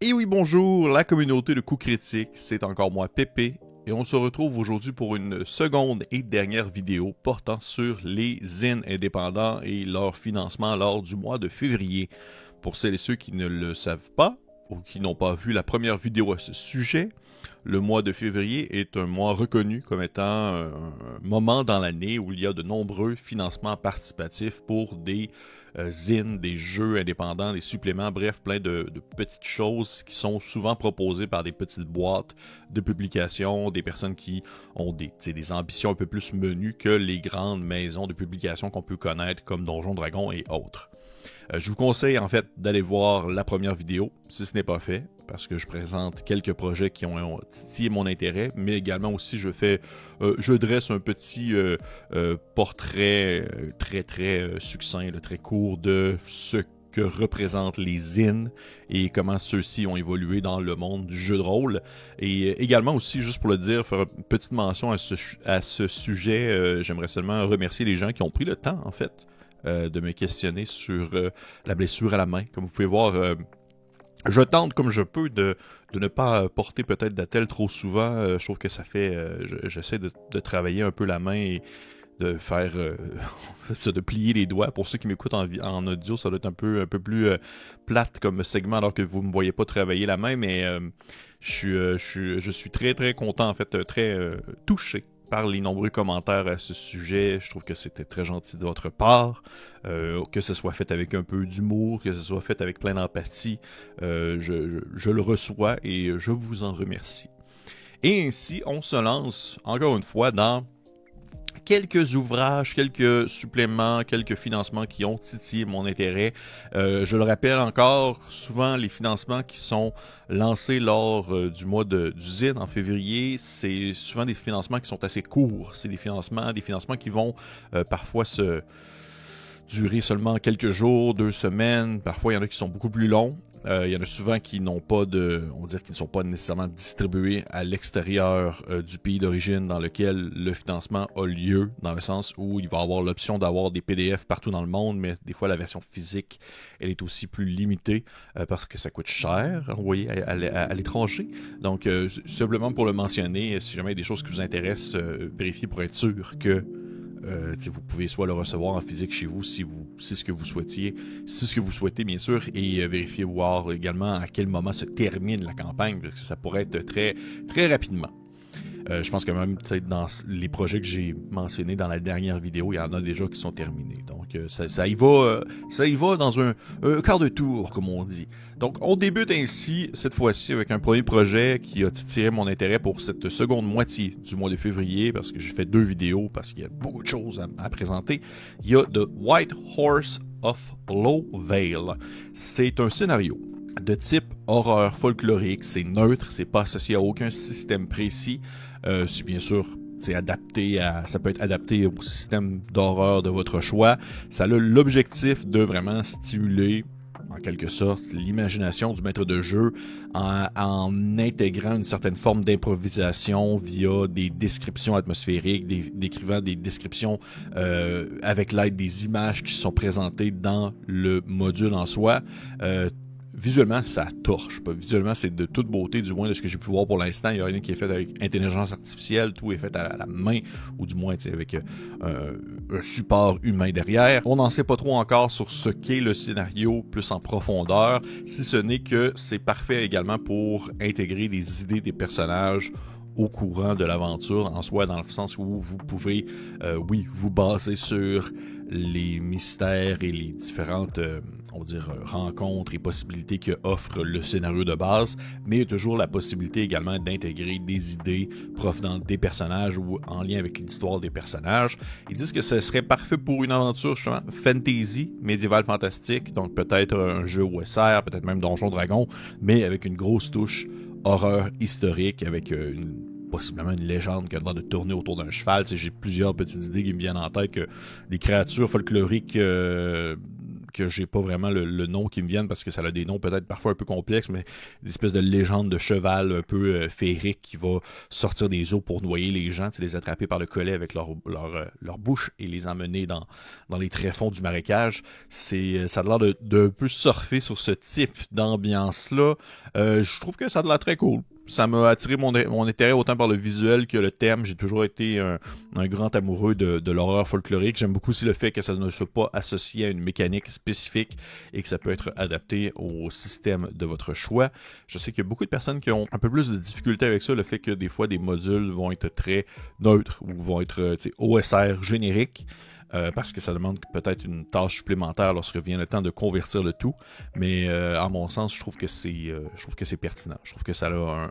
Et oui, bonjour, la communauté de coups critiques, c'est encore moi, Pépé, et on se retrouve aujourd'hui pour une seconde et dernière vidéo portant sur les zines indépendants et leur financement lors du mois de février. Pour celles et ceux qui ne le savent pas, ou qui n'ont pas vu la première vidéo à ce sujet, le mois de février est un mois reconnu comme étant un moment dans l'année où il y a de nombreux financements participatifs pour des zines, des jeux indépendants, des suppléments, bref, plein de petites choses qui sont souvent proposées par des petites boîtes de publication, des personnes qui ont des ambitions un peu plus menues que les grandes maisons de publication qu'on peut connaître comme Donjon Dragon et autres. Je vous conseille en fait d'aller voir la première vidéo, si ce n'est pas fait, parce que je présente quelques projets qui ont titillé mon intérêt, mais également aussi je dresse un petit portrait très succinct, très court de ce que représentent les zines et comment ceux-ci ont évolué dans le monde du jeu de rôle. Et également aussi, juste pour le dire, faire une petite mention à ce sujet, j'aimerais seulement remercier les gens qui ont pris le temps en fait de me questionner sur la blessure à la main. Comme vous pouvez voir, je tente comme je peux de ne pas porter peut-être d'attelle trop souvent. Je trouve que ça fait... j'essaie de travailler un peu la main et de faire... ça, de plier les doigts. Pour ceux qui m'écoutent en audio, ça doit être un peu plus plate comme segment alors que vous ne me voyez pas travailler la main, mais je suis très très content, en fait, très touché par les nombreux commentaires à ce sujet. Je trouve que c'était très gentil de votre part, que ce soit fait avec un peu d'humour, que ce soit fait avec plein d'empathie. Je le reçois et je vous en remercie. Et ainsi, on se lance encore une fois dans quelques ouvrages, quelques suppléments, quelques financements qui ont titillé mon intérêt. Je le rappelle encore, souvent les financements qui sont lancés lors du mois d'usine en février, c'est souvent des financements qui sont assez courts. C'est des financements qui vont parfois se durer seulement quelques jours, 2 semaines. Parfois, il y en a qui sont beaucoup plus longs. Il y en a souvent qui n'ont pas on va dire qu'ils ne sont pas nécessairement distribués à l'extérieur du pays d'origine dans lequel le financement a lieu, dans le sens où il va avoir l'option d'avoir des PDF partout dans le monde, mais des fois la version physique, elle est aussi plus limitée parce que ça coûte cher envoyer à l'étranger. Donc, simplement pour le mentionner, si jamais il y a des choses qui vous intéressent, vérifiez pour être sûr que vous pouvez soit le recevoir en physique chez vous si c'est ce que vous souhaitez bien sûr, et vérifier voir également à quel moment se termine la campagne, parce que ça pourrait être très très rapidement. Je pense que même dans les projets que j'ai mentionnés dans la dernière vidéo, il y en a déjà qui sont terminés. Donc ça y va dans un quart de tour, comme on dit. Donc on débute ainsi cette fois-ci avec un premier projet qui a tiré mon intérêt pour cette seconde moitié du mois de février, parce que j'ai fait 2 vidéos, parce qu'il y a beaucoup de choses à présenter. Il y a The White Horse of Low Vale. C'est un scénario de type horreur folklorique, c'est neutre, c'est pas associé à aucun système précis. C'est bien sûr, ça peut être adapté au système d'horreur de votre choix. Ça a l'objectif de vraiment stimuler, en quelque sorte, l'imagination du maître de jeu en intégrant une certaine forme d'improvisation via des descriptions atmosphériques, décrivant des descriptions avec l'aide des images qui sont présentées dans le module en soi. Visuellement, ça torche. Visuellement, c'est de toute beauté, du moins de ce que j'ai pu voir pour l'instant. Il n'y a rien qui est fait avec intelligence artificielle. Tout est fait à la main, ou du moins avec un support humain derrière. On n'en sait pas trop encore sur ce qu'est le scénario plus en profondeur, si ce n'est que c'est parfait également pour intégrer des idées des personnages au courant de l'aventure en soi, dans le sens où vous pouvez, vous baser sur les mystères et les différentes, rencontres et possibilités que offre le scénario de base, mais il y a toujours la possibilité également d'intégrer des idées provenant des personnages ou en lien avec l'histoire des personnages. Ils disent que ce serait parfait pour une aventure justement fantasy, médiévale fantastique, donc peut-être un jeu OSR, peut-être même Donjon Dragon, mais avec une grosse touche horreur historique, avec possiblement une légende qui a le droit de tourner autour d'un cheval. J'ai plusieurs petites idées qui me viennent en tête, que des créatures folkloriques que j'ai pas vraiment le nom qui me vienne parce que ça a des noms peut-être parfois un peu complexes, mais des espèces de légendes de cheval un peu féerique qui va sortir des eaux pour noyer les gens, les attraper par le collet avec leur bouche et les emmener dans les tréfonds du marécage. Ça a l'air de un peu surfer sur ce type d'ambiance-là. Je trouve que ça a l'air très cool. Ça m'a attiré mon intérêt autant par le visuel que le thème. J'ai toujours été un grand amoureux de l'horreur folklorique. J'aime beaucoup aussi le fait que ça ne soit pas associé à une mécanique spécifique et que ça peut être adapté au système de votre choix. Je sais qu'il y a beaucoup de personnes qui ont un peu plus de difficultés avec ça, le fait que des fois des modules vont être très neutres ou vont être OSR génériques. Parce que ça demande peut-être une tâche supplémentaire lorsque vient le temps de convertir le tout. Mais à mon sens, je trouve que c'est pertinent. Je trouve que ça a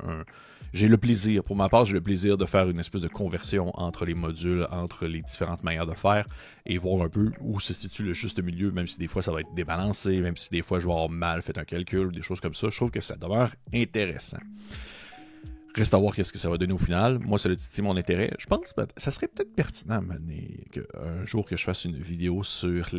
j'ai le plaisir, pour ma part, j'ai le plaisir de faire une espèce de conversion entre les modules, entre les différentes manières de faire et voir un peu où se situe le juste milieu, même si des fois ça va être débalancé, même si des fois je vais avoir mal fait un calcul, des choses comme ça. Je trouve que ça demeure intéressant. Reste à voir qu'est-ce que ça va donner au final. Moi, ça a titillé mon intérêt. Je pense que ça serait peut-être pertinent un jour que je fasse une vidéo sur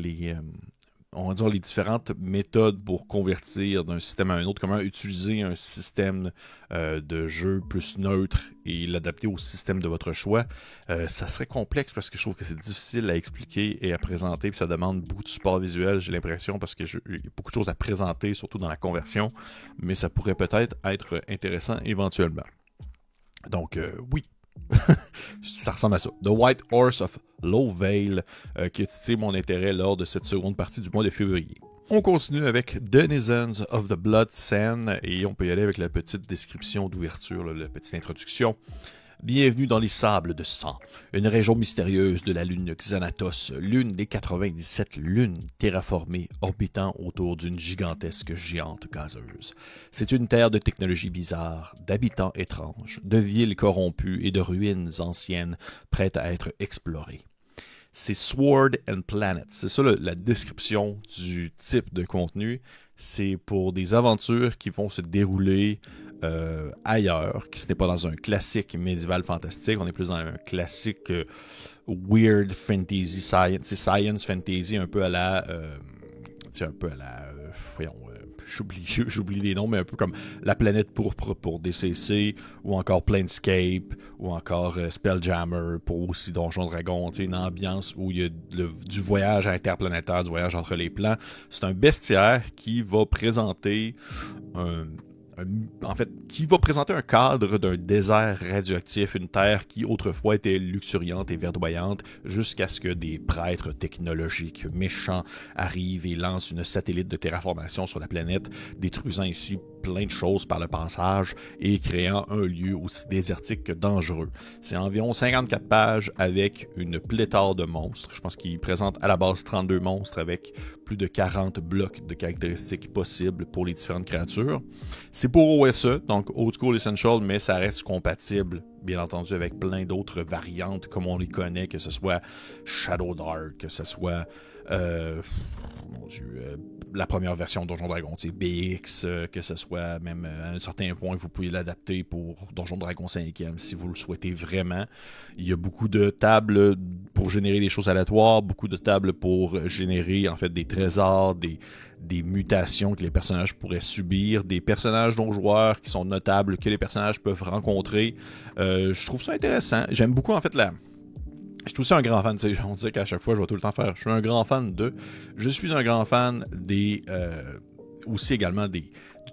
on va dire les différentes méthodes pour convertir d'un système à un autre, comment utiliser un système de jeu plus neutre et l'adapter au système de votre choix. Ça serait complexe parce que je trouve que c'est difficile à expliquer et à présenter, puis ça demande beaucoup de support visuel, j'ai l'impression, parce qu'il y a beaucoup de choses à présenter, surtout dans la conversion, mais ça pourrait peut-être être intéressant éventuellement. Donc, oui. Ça ressemble à ça. The White Horse of Low Vale, qui a titillé mon intérêt lors de cette seconde partie du mois de février. On continue avec Denizens of the Blood Sand et on peut y aller avec la petite description d'ouverture, la petite introduction. Bienvenue dans les sables de sang, une région mystérieuse de la lune Xanatos, l'une des 97 lunes terraformées orbitant autour d'une gigantesque géante gazeuse. C'est une terre de technologie bizarre, d'habitants étranges, de villes corrompues et de ruines anciennes prêtes à être explorées. C'est Sword and Planet, c'est ça la description du type de contenu. C'est pour des aventures qui vont se dérouler ailleurs, qui ce n'est pas dans un classique médiéval fantastique, on est plus dans un classique weird fantasy science fantasy un peu à la j'oublie les noms, mais un peu comme La Planète Pourpre pour DCC, ou encore Planescape, ou encore Spelljammer pour aussi Donjons Dragons, une ambiance où il y a du voyage interplanétaire, du voyage entre les plans. C'est un bestiaire qui va présenter qui va présenter un cadre d'un désert radioactif, une terre qui autrefois était luxuriante et verdoyante, jusqu'à ce que des prêtres technologiques méchants arrivent et lancent une satellite de terraformation sur la planète, détruisant ici plein de choses par le passage et créant un lieu aussi désertique que dangereux. C'est environ 54 pages avec une pléthore de monstres. Je pense qu'il présente à la base 32 monstres avec plus de 40 blocs de caractéristiques possibles pour les différentes créatures. C'est pour OSE, donc Old School Essential, mais ça reste compatible, bien entendu, avec plein d'autres variantes comme on les connaît, que ce soit Shadow Dark, que ce soit la première version de Donjon Dragon, BX, que ce soit même à un certain point, vous pouvez l'adapter pour Donjon Dragon 5e si vous le souhaitez vraiment. Il y a beaucoup de tables pour générer des choses aléatoires, beaucoup de tables pour générer en fait des trésors, des mutations que les personnages pourraient subir, des personnages non joueurs qui sont notables, que les personnages peuvent rencontrer. Je trouve ça intéressant. J'aime beaucoup en fait je suis aussi un grand fan, on dirait qu'à chaque fois je vais tout le temps faire. Je suis un grand fan je suis un grand fan aussi également de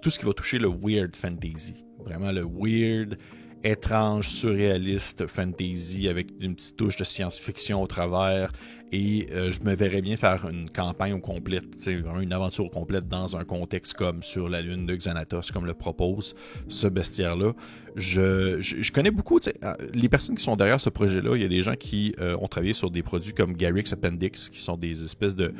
tout ce qui va toucher le weird fantasy. Vraiment le weird, étrange, surréaliste fantasy avec une petite touche de science-fiction au travers. Et je me verrais bien faire une campagne au complète, vraiment une aventure complète dans un contexte comme sur la lune de Xanatos, comme le propose ce bestiaire-là. Je connais beaucoup les personnes qui sont derrière ce projet-là. Il y a des gens qui ont travaillé sur des produits comme Garrix Appendix, qui sont des espèces de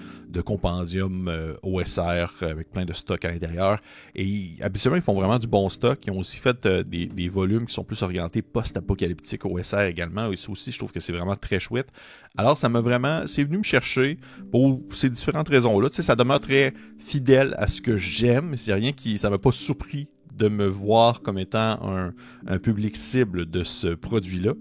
compendiums OSR avec plein de stocks à l'intérieur. Et habituellement, ils font vraiment du bon stock. Ils ont aussi fait des volumes qui sont plus orientés post-apocalyptiques OSR également. Et ça aussi, je trouve que c'est vraiment très chouette. Alors, c'est venu me chercher pour ces différentes raisons-là. Ça demeure très fidèle à ce que j'aime. C'est rien ça m'a pas surpris de me voir comme étant un public cible de ce produit-là.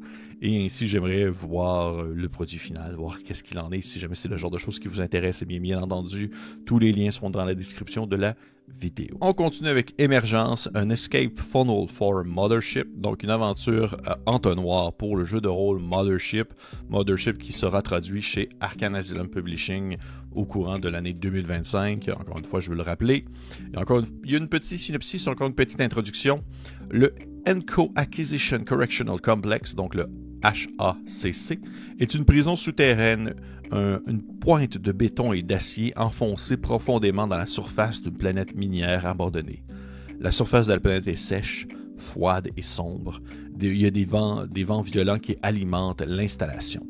Et ainsi, j'aimerais voir le produit final, voir qu'est-ce qu'il en est. Si jamais c'est le genre de choses qui vous intéresse, eh bien entendu, tous les liens seront dans la description de la vidéo. On continue avec Émergence, un escape funnel for Mothership, donc une aventure entonnoir pour le jeu de rôle Mothership. Mothership qui sera traduit chez Arcane Asylum Publishing au courant de l'année 2025. Encore une fois, je veux le rappeler. Il y a une petite synopsis, encore une petite introduction. Le Enco Acquisition Correctional Complex, donc le HACC, est une prison souterraine, une pointe de béton et d'acier enfoncée profondément dans la surface d'une planète minière abandonnée. La surface de la planète est sèche, froide et sombre. Il y a des vents violents qui alimentent l'installation.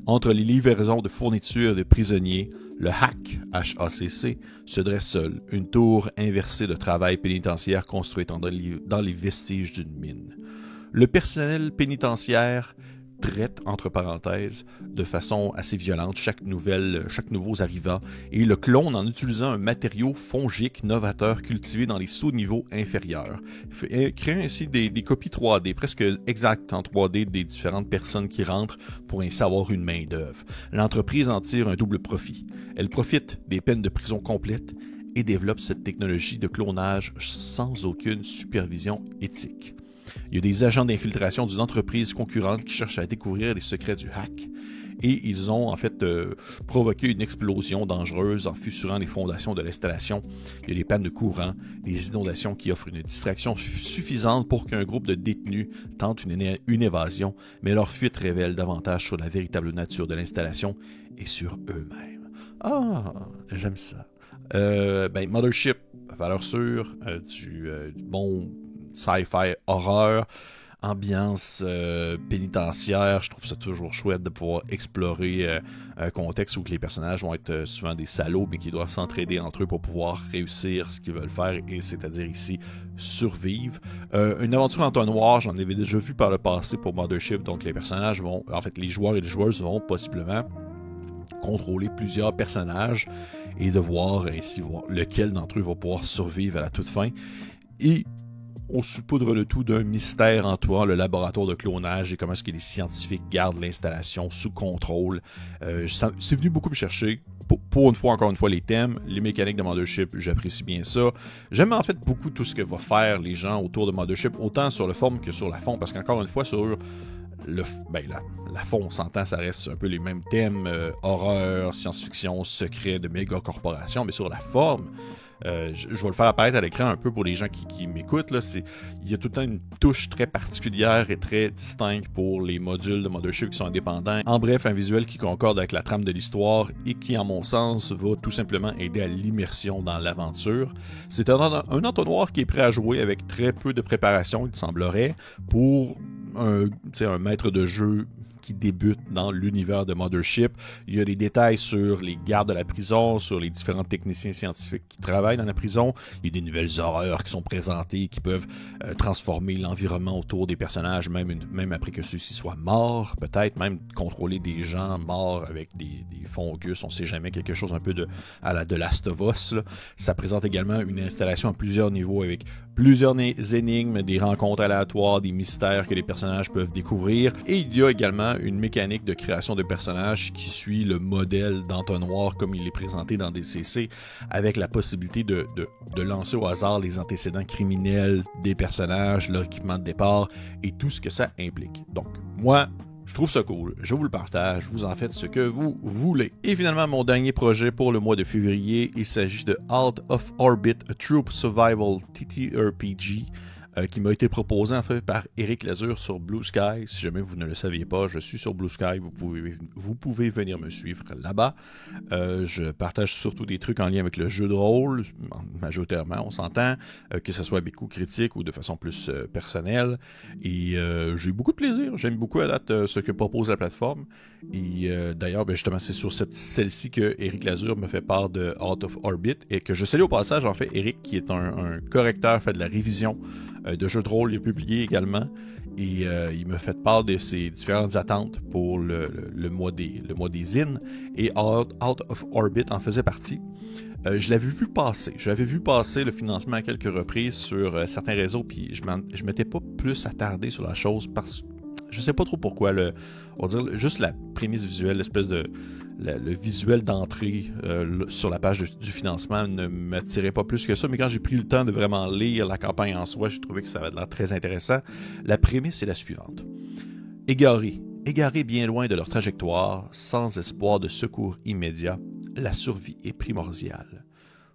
Entre les livraisons de fournitures de prisonniers, le HACC se dresse seul, une tour inversée de travail pénitentiaire construite dans les vestiges d'une mine. Le personnel pénitentiaire traite, entre parenthèses, de façon assez violente chaque nouveau arrivant et le clone en utilisant un matériau fongique novateur cultivé dans les sous-niveaux inférieurs, créant ainsi des copies 3D presque exactes en 3D des différentes personnes qui rentrent pour ainsi avoir une main-d'œuvre. L'entreprise en tire un double profit. Elle profite des peines de prison complètes et développe cette technologie de clonage sans aucune supervision éthique. Il y a des agents d'infiltration d'une entreprise concurrente qui cherchent à découvrir les secrets du hack. Et ils ont en fait provoqué une explosion dangereuse en fissurant les fondations de l'installation. Il y a des pannes de courant, des inondations qui offrent une distraction suffisante pour qu'un groupe de détenus tente une évasion, mais leur fuite révèle davantage sur la véritable nature de l'installation et sur eux-mêmes. Ah, j'aime ça. Mothership, valeur sûre, du bon sci-fi horreur, ambiance pénitentiaire. Je trouve ça toujours chouette de pouvoir explorer un contexte où les personnages vont être souvent des salauds, mais qui doivent s'entraider entre eux pour pouvoir réussir ce qu'ils veulent faire, et c'est-à-dire ici survivre. Une aventure en noir, j'en avais déjà vu par le passé pour Mothership, donc les personnages vont, en fait les joueurs et les joueuses vont possiblement contrôler plusieurs personnages et de voir ainsi voir lequel d'entre eux va pouvoir survivre à la toute fin. Et on saupoudre le tout d'un mystère entourant le laboratoire de clonage et comment est-ce que les scientifiques gardent l'installation sous contrôle. C'est venu beaucoup me chercher. Pour une fois, encore une fois, les thèmes, les mécaniques de Mothership, j'apprécie bien ça. J'aime en fait beaucoup tout ce que vont faire les gens autour de Mothership, autant sur le forme que sur la fond, parce qu'encore une fois, sur la fond, on s'entend, ça reste un peu les mêmes thèmes, horreur, science-fiction, secret de méga corporations, mais sur la forme, je vais le faire apparaître à l'écran un peu pour les gens qui m'écoutent. Il y a tout le temps une touche très particulière et très distincte pour les modules de Mothership qui sont indépendants. En bref, un visuel qui concorde avec la trame de l'histoire et qui, en mon sens, va tout simplement aider à l'immersion dans l'aventure. C'est un entonnoir qui est prêt à jouer avec très peu de préparation, il semblerait, pour un maître de jeu qui débute dans l'univers de Mothership. Il y a des détails sur les gardes de la prison, sur les différents techniciens scientifiques qui travaillent dans la prison. Il y a des nouvelles horreurs qui sont présentées, qui peuvent transformer l'environnement autour des personnages, même après que ceux-ci soient morts, peut-être même contrôler des gens morts avec des fungus, on ne sait jamais, quelque chose un peu à la de Last of Us. Là. Ça présente également une installation à plusieurs niveaux avec plusieurs énigmes, des rencontres aléatoires, des mystères que les personnages peuvent découvrir. Et il y a également une mécanique de création de personnages qui suit le modèle d'entonnoir comme il est présenté dans DCC, avec la possibilité de lancer au hasard les antécédents criminels des personnages, leur équipement de départ et tout ce que ça implique. Donc, moi, je trouve ça cool, je vous le partage, vous en faites ce que vous voulez. Et finalement, mon dernier projet pour le mois de février, il s'agit de Out of Orbit, a Troop Survival TTRPG, qui m'a été proposé en fait par Éric Lazure sur Blue Sky. Si jamais vous ne le saviez pas, je suis sur Blue Sky, vous pouvez venir me suivre là-bas. Je partage surtout des trucs en lien avec le jeu de rôle, majoritairement, on s'entend, que ce soit avec coups critiques ou de façon plus personnelle. Et j'ai eu beaucoup de plaisir, j'aime beaucoup à date ce que propose la plateforme. Et d'ailleurs, justement, c'est sur celle-ci que Éric Lazure me fait part de Out of Orbit, et que je salue au passage, en fait, Éric, qui est un correcteur, fait de la révision de jeux de rôle, il a publié également, et il me fait part de ses différentes attentes pour le mois des zines, et Out of Orbit en faisait partie. Je l'avais vu passer. J'avais vu passer le financement à quelques reprises sur certains réseaux, puis je m'étais pas plus attardé sur la chose parce que Je sais pas trop pourquoi. On va dire juste la prémisse visuelle, l'espèce de le visuel d'entrée sur la page du financement ne m'attirait pas plus que ça, mais quand j'ai pris le temps de vraiment lire la campagne en soi, j'ai trouvé que ça avait l'air très intéressant. La prémisse est la suivante. Égarés bien loin de leur trajectoire, sans espoir de secours immédiat, la survie est primordiale.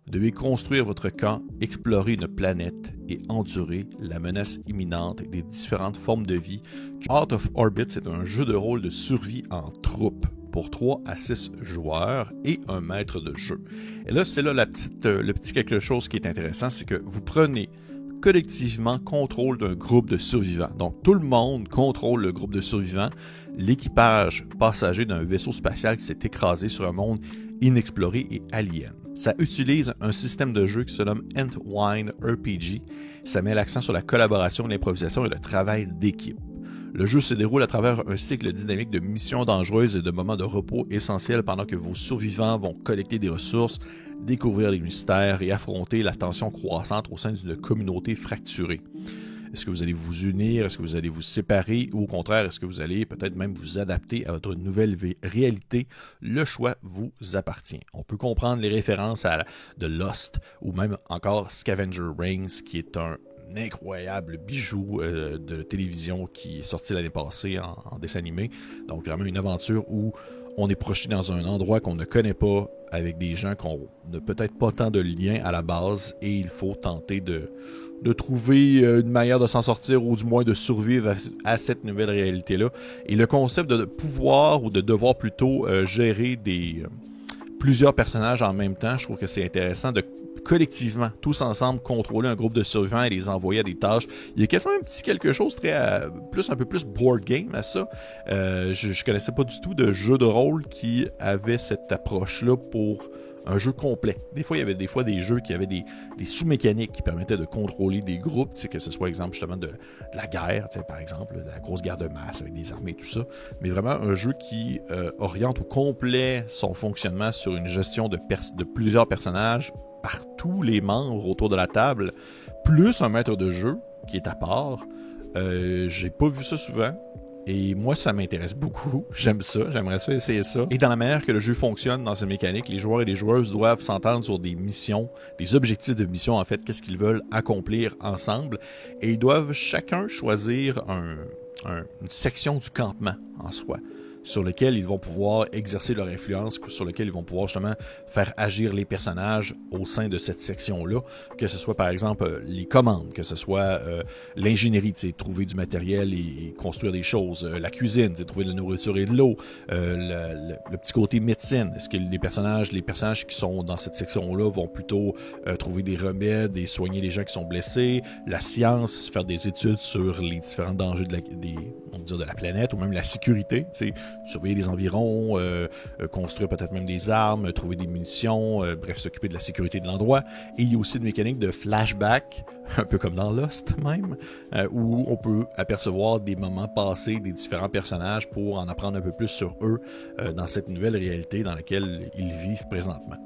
Vous devez construire votre camp, explorer une planète et endurer la menace imminente des différentes formes de vie. Out of Orbit, c'est un jeu de rôle de survie en troupe pour 3 à 6 joueurs et un maître de jeu. Et là, c'est là le petit quelque chose qui est intéressant, c'est que vous prenez collectivement contrôle d'un groupe de survivants. Donc, tout le monde contrôle le groupe de survivants, l'équipage passager d'un vaisseau spatial qui s'est écrasé sur un monde inexploré et alien. Ça utilise un système de jeu qui se nomme Entwine RPG. Ça met l'accent sur la collaboration, l'improvisation et le travail d'équipe. Le jeu se déroule à travers un cycle dynamique de missions dangereuses et de moments de repos essentiels pendant que vos survivants vont collecter des ressources, découvrir les mystères et affronter la tension croissante au sein d'une communauté fracturée. Est-ce que vous allez vous unir? Est-ce que vous allez vous séparer? Ou au contraire, est-ce que vous allez peut-être même vous adapter à votre nouvelle réalité? Le choix vous appartient. On peut comprendre les références à de Lost ou même encore Scavenger Rings, qui est un incroyable bijou de télévision qui est sorti l'année passée en dessin animé. Donc vraiment une aventure où on est projeté dans un endroit qu'on ne connaît pas, avec des gens qu'on n'a peut-être pas tant de liens à la base, et il faut tenter de trouver une manière de s'en sortir, ou du moins de survivre à cette nouvelle réalité-là. Et le concept de pouvoir, ou de devoir plutôt gérer plusieurs personnages en même temps, je trouve que c'est intéressant de collectivement, tous ensemble, contrôler un groupe de survivants et les envoyer à des tâches. Il y a quasiment un petit quelque chose un peu plus board game à ça. Je connaissais pas du tout de jeu de rôle qui avait cette approche-là pour un jeu complet. Des fois, il y avait des jeux qui avaient des sous-mécaniques qui permettaient de contrôler des groupes, que ce soit exemple justement de la guerre, par exemple, de la grosse guerre de masse avec des armées et tout ça, mais vraiment un jeu qui oriente au complet son fonctionnement sur une gestion de plusieurs personnages par tous les membres autour de la table, plus un maître de jeu qui est à part. J'ai pas vu ça souvent. Et moi, ça m'intéresse beaucoup. J'aime ça. J'aimerais ça essayer ça. Et dans la manière que le jeu fonctionne dans cette mécanique, les joueurs et les joueuses doivent s'entendre sur des missions, des objectifs de mission, en fait, qu'est-ce qu'ils veulent accomplir ensemble. Et ils doivent chacun choisir une section du campement en soi, sur lequel ils vont pouvoir exercer leur influence, sur lequel ils vont pouvoir justement faire agir les personnages au sein de cette section-là, que ce soit par exemple les commandes, que ce soit l'ingénierie, trouver du matériel et construire des choses, la cuisine, trouver de la nourriture et de l'eau, le petit côté médecine, est-ce que les personnages qui sont dans cette section-là vont plutôt trouver des remèdes et soigner les gens qui sont blessés, la science, faire des études sur les différents dangers de la planète, ou même la sécurité, surveiller les environs, construire peut-être même des armes, trouver des munitions, bref, s'occuper de la sécurité de l'endroit. Et il y a aussi une mécanique de flashback, un peu comme dans Lost même, où on peut apercevoir des moments passés des différents personnages pour en apprendre un peu plus sur eux dans cette nouvelle réalité dans laquelle ils vivent présentement.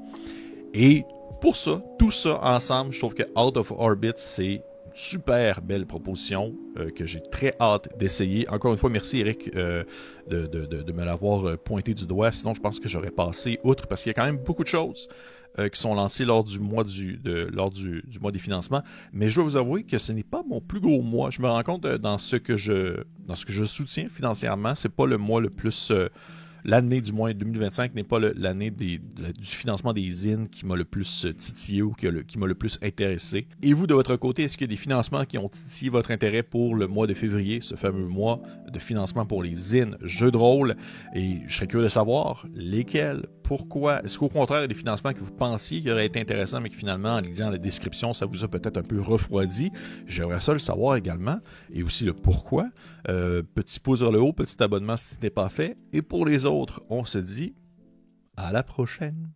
Et pour ça, tout ça ensemble, je trouve que Out of Orbit, c'est super belle proposition que j'ai très hâte d'essayer. Encore une fois, merci Eric de me l'avoir pointé du doigt. Sinon, je pense que j'aurais passé outre, parce qu'il y a quand même beaucoup de choses qui sont lancées lors du mois du mois des financements. Mais je dois vous avouer que ce n'est pas mon plus gros mois. Je me rends compte dans ce que je soutiens financièrement, c'est pas le mois le plus l'année du moins 2025 n'est pas l'année du financement des zines qui m'a le plus titillé ou qui m'a le plus intéressé. Et vous, de votre côté, est-ce qu'il y a des financements qui ont titillé votre intérêt pour le mois de février, ce fameux mois de financement pour les zines jeux de rôle? Et je serais curieux de savoir lesquels, pourquoi. Est-ce qu'au contraire, il y a des financements que vous pensiez qui auraient été intéressants, mais que finalement, en lisant la description, ça vous a peut-être un peu refroidi? J'aimerais ça le savoir également. Et aussi le pourquoi. Petit pouce vers le haut, petit abonnement si ce n'est pas fait. Et pour les autres, on se dit à la prochaine.